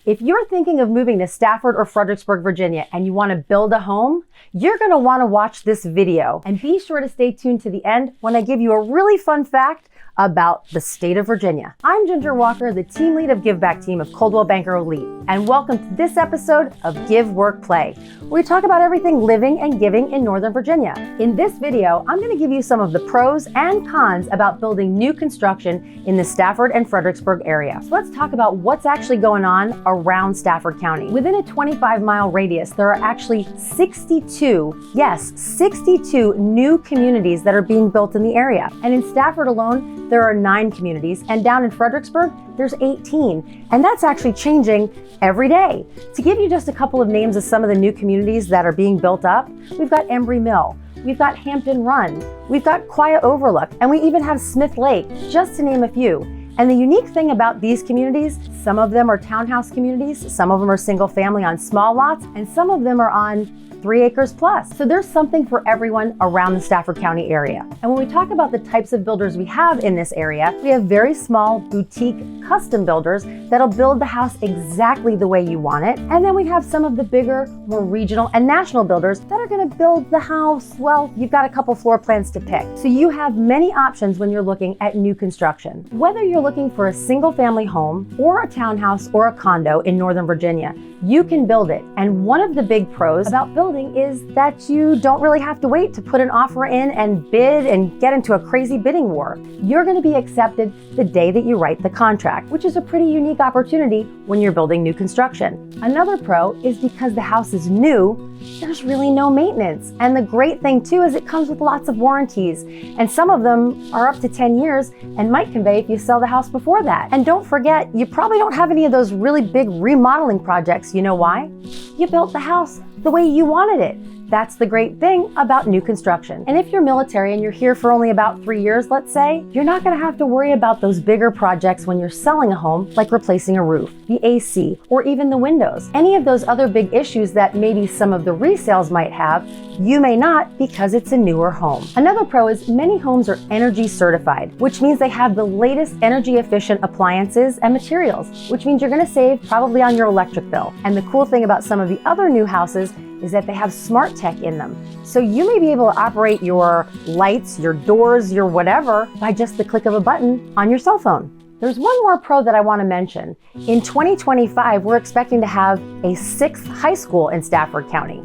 If you're thinking of moving to Stafford or Fredericksburg, Virginia, and you want to build a home, you're going to want to watch this video. And be sure to stay tuned to the end when I give you a really fun fact about the state of Virginia. I'm Ginger Walker, the team lead of Give Back team of Coldwell Banker Elite, and welcome to this episode of Give, Work, Play, where we talk about everything living and giving in Northern Virginia. In this video, I'm going to give you some of the pros and cons about building new construction in the Stafford and Fredericksburg area. So let's talk about what's actually going on around Stafford County. Within a 25-mile radius, there are actually 62, yes, 62 new communities that are being built in the area. And in Stafford alone, there are 9 communities, and down in Fredericksburg, there's 18. And that's actually changing every day. To give you just a couple of names of some of the new communities that are being built up, we've got Embry Mill, we've got Hampton Run, we've got Quite Overlook, and we even have Smith Lake, just to name a few. And the unique thing about these communities, some of them are townhouse communities, some of them are single family on small lots, and some of them are on 3 acres plus. So there's something for everyone around the Stafford County area. And when we talk about the types of builders we have in this area, we have very small boutique custom builders that'll build the house exactly the way you want it. And then we have some of the bigger, more regional and national builders that are going to build the house. Well, you've got a couple floor plans to pick. So you have many options when you're looking at new construction. Whether you're looking for a single family home or a townhouse or a condo in Northern Virginia, you can build it. And one of the big pros about building is that you don't really have to wait to put an offer in and bid and get into a crazy bidding war. You're going to be accepted the day that you write the contract, which is a pretty unique opportunity when you're building new construction. Another pro is because the house is new, there's really no maintenance. And the great thing too is it comes with lots of warranties. And some of them are up to 10 years and might convey if you sell the house before that. And don't forget, you probably don't have any of those really big remodeling projects. You know why? You built the house the way you wanted it. That's the great thing about new construction. And if you're military and you're here for only about 3 years, let's say, you're not going to have to worry about those bigger projects when you're selling a home, like replacing a roof, the AC, or even the windows. Any of those other big issues that maybe some of the resales might have, you may not because it's a newer home. Another pro is many homes are energy certified, which means they have the latest energy efficient appliances and materials, which means you're going to save probably on your electric bill. And the cool thing about some of the other new houses is that they have smart tech in them. So you may be able to operate your lights, your doors, your whatever by just the click of a button on your cell phone. There's one more pro that I want to mention. In 2025, we're expecting to have a 6th high school in Stafford County,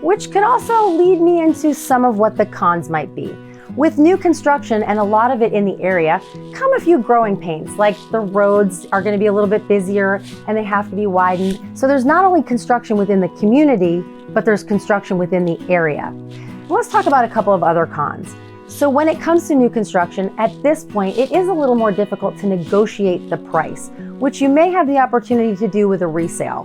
which could also lead me into some of what the cons might be. With new construction and a lot of it in the area, come a few growing pains, like the roads are going to be a little bit busier and they have to be widened. So there's not only construction within the community, but there's construction within the area. Let's talk about a couple of other cons. So when it comes to new construction, at this point, it is a little more difficult to negotiate the price, which you may have the opportunity to do with a resale.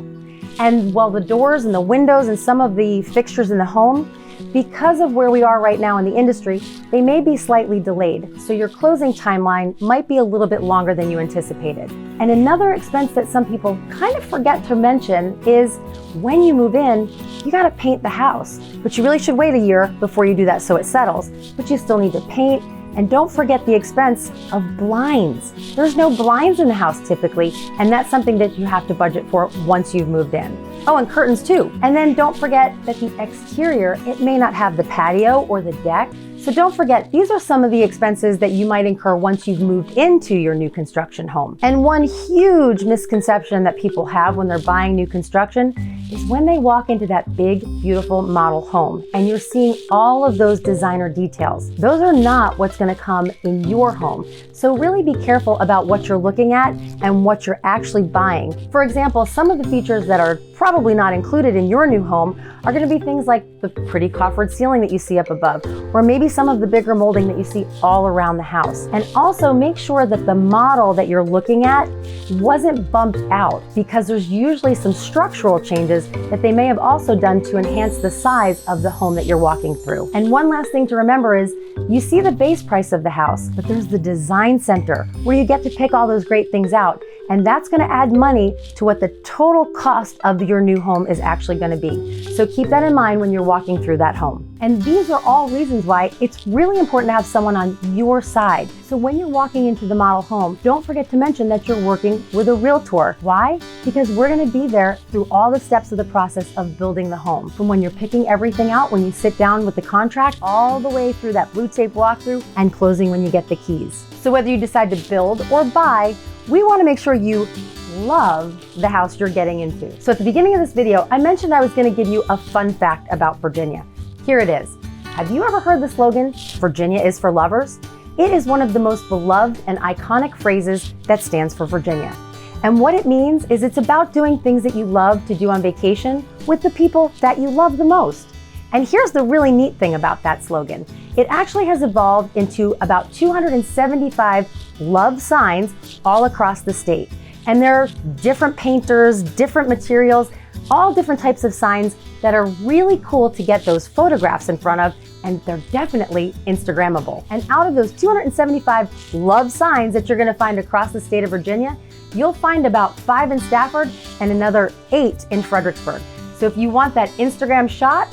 And while the doors and the windows and some of the fixtures in the home, because of where we are right now in the industry, they may be slightly delayed. So your closing timeline might be a little bit longer than you anticipated. And another expense that some people kind of forget to mention is when you move in, you got to paint the house. But you really should wait a year before you do that so it settles. But you still need to paint. And don't forget the expense of blinds. There's no blinds in the house typically, and that's something that you have to budget for once you've moved in. Oh, and curtains too. And then don't forget that the exterior, it may not have the patio or the deck. So don't forget, these are some of the expenses that you might incur once you've moved into your new construction home. And one huge misconception that people have when they're buying new construction is when they walk into that big, beautiful model home and you're seeing all of those designer details. Those are not what's going to come in your home. So really be careful about what you're looking at and what you're actually buying. For example, some of the features that are probably not included in your new home are going to be things like the pretty coffered ceiling that you see up above, or maybe some of the bigger molding that you see all around the house. And also make sure that the model that you're looking at wasn't bumped out, because there's usually some structural changes that they may have also done to enhance the size of the home that you're walking through. And one last thing to remember is you see the base price of the house, but there's the design center where you get to pick all those great things out. And that's gonna add money to what the total cost of your new home is actually gonna be. So keep that in mind when you're walking through that home. And these are all reasons why it's really important to have someone on your side. So when you're walking into the model home, don't forget to mention that you're working with a realtor. Why? Because we're gonna be there through all the steps of the process of building the home. From when you're picking everything out, when you sit down with the contract, all the way through that blue tape walkthrough and closing when you get the keys. So whether you decide to build or buy, we wanna make sure you love the house you're getting into. So at the beginning of this video, I mentioned I was gonna give you a fun fact about Virginia. Here it is. Have you ever heard the slogan, Virginia is for lovers? It is one of the most beloved and iconic phrases that stands for Virginia. And what it means is it's about doing things that you love to do on vacation with the people that you love the most. And here's the really neat thing about that slogan. It actually has evolved into about 275 love signs all across the state. And there are different painters, different materials, all different types of signs that are really cool to get those photographs in front of, and they're definitely Instagrammable. And out of those 275 love signs that you're gonna find across the state of Virginia, you'll find about 5 in Stafford and another 8 in Fredericksburg. So if you want that Instagram shot,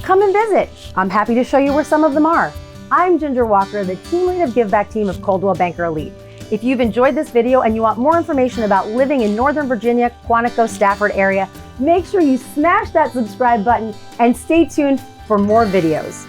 come and visit. I'm happy to show you where some of them are. I'm Ginger Walker, the team lead of Give Back team of Coldwell Banker Elite. If you've enjoyed this video and you want more information about living in Northern Virginia, Quantico, Stafford area, make sure you smash that subscribe button and stay tuned for more videos.